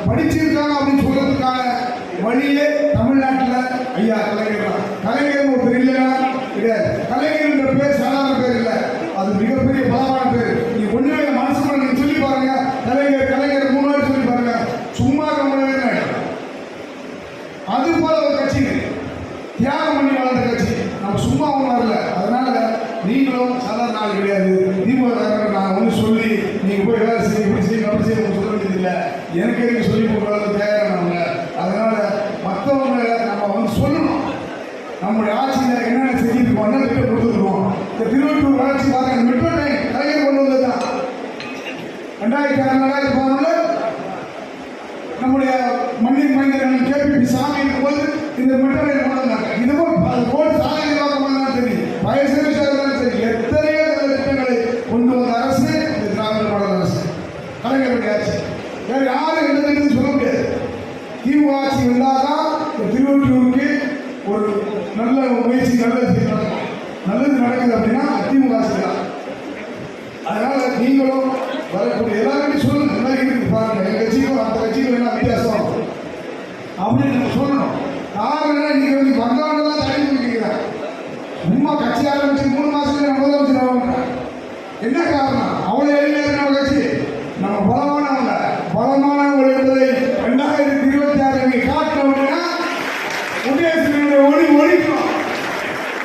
படிச்சிருக்காங்க அப்படின்னு சொல்றதுக்கான வழியே தமிழ்நாட்டில் ஐயா கலைஞர் தான். கலைஞர் ஒருத்தர் இல்லைன்னா கிடையாது. கலைஞர்ன்ற பேர் சாதாரண பேர் இல்லை, அது மிகப்பெரிய பலமான பேர். நீங்க ஒண்ணுமே மனசுக்குள்ள நீங்க சொல்லி பாருங்க, கலைஞர் கலைஞர் 3 வாட்டி சொல்லி பாருங்க, சும்மா கம்மனவே. அது போல ஒரு கட்சி தியாகம் பண்ணி வளர்ந்த கட்சி, நம்ம சும்மா வரல. அதனால நீங்களும் சாதாரண ஆள் கிடையாது. திமுக நான் ஒன்று சொல்லி நீங்க போய் வேலை செய்ய இப்படி செய்ய அப்படி செய்ய சொல்ல வேண்டியது இல்லை. எனக்கு எதுக்கு சொல்லி போடுறது தயாரானவங்க. அதனால மற்றவங்களை நம்ம வந்து சொல்லணும். நம்முடைய ஆட்சியில் என்னென்ன செஞ்சிருக்கோம், என்ன திட்டம் கொடுத்துருக்கோம். இந்த திருவள்ளூர் வளர்ச்சி பாருங்க, மெட்ரோ ட்ரெயின் கலைஞர் கொண்டு வந்தது தான். 2011 நம்முடைய மண்ணின் மைந்தர்கள் கேபி சாமி இருக்கும்போது இந்த மெட்ரோ ட்ரெயின் கொண்டு வந்தாங்க. இதுவும் போட்டு சாலை நிர்வாகம் தான் சரி, வயசேஷன் சரி, எத்தனையோ திட்டங்களை கொண்டு வந்த அரசு இந்த திராவிட மாடல் அரசு, கலைஞருடைய ஆட்சி. வேற யாரும் எந்த திட்டத்தையும் சொல்ல முடியாது. திமுக ஆட்சி வந்தால்தான் இந்த திருவள்ளூருக்கு ஒரு நல்ல முயற்சி, நல்லது நடக்கும். நல்லது நடக்குது அப்படின்னா திமுக ஆட்சி தான். அதனால நீங்களும் வரக்கூடிய எல்லாருமே சொல்லுங்க, நல்லா இருக்கு பாருங்க, எங்க கட்சிக்கும் அந்த கட்சிக்கும் என்ன வித்தியாசம் அப்படின்னு நம்ம சொல்லணும். காரணம் நீங்க வந்து வந்தவங்கதான் தடை பண்ணிக்கிறாங்க. சும்மா கட்சி ஆரம்பிச்சு 3 மாசத்துல முதலமைச்சர் என்ன காரணம்? அவ்வளவு எளிமையான நம்ம கட்சி, நம்ம பலமானவங்க என்பதை 2026 காட்டணும் அப்படின்னா உதயசூரியனுடைய ஒளி ஒழிக்கணும்.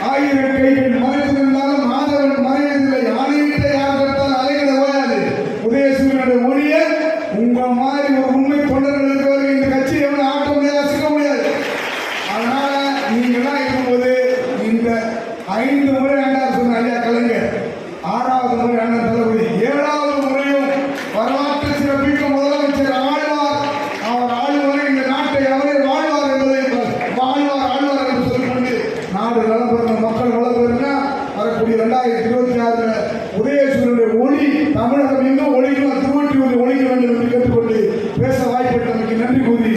1000 கைகள் மறைந்திருந்தாலும் மாதவன் மறைவதில்லை, ஆணையிட்ட யார் கட்டால் அலைகளை ஓயாது. உதயசூரியனுடைய ஒளியை உங்க மாதிரி ஒரு உண்மை தொண்டர்கள் இருக்கிறவர்கள் இந்த கட்சி எவ்வளவு ஆட்ட முடியாது, அசைக்க முடியாது. அதனால நீங்க எல்லாம் இருக்கும்போது இந்த 5 முறை வேண்டாம் சொன்ன ஐயா கலைஞர், 6வது முறை அண்ணன் தளபதி, 7வது முறையும் வரலாற்று சிறப்பிக்கும் முதலமைச்சர் ஆழ்வார். அவர் ஆளுவரை இந்த நாட்டை அவரே வாழ்வார் என்பதை ஆழ்வார் என்று சொல்லிக்கொண்டு நாடு நலம் பெறும், மக்கள் வளம் பெறுங்க. வரக்கூடிய 2026 உதயசூரியனுடைய ஒளி தமிழகம் எங்கும் ஒளிக்கும், திருவொற்றியூரில் ஒழிக்க வேண்டும் என்று கேட்டுக்கொண்டு பேச வாய்ப்பட்டமைக்கு நன்றி கூறி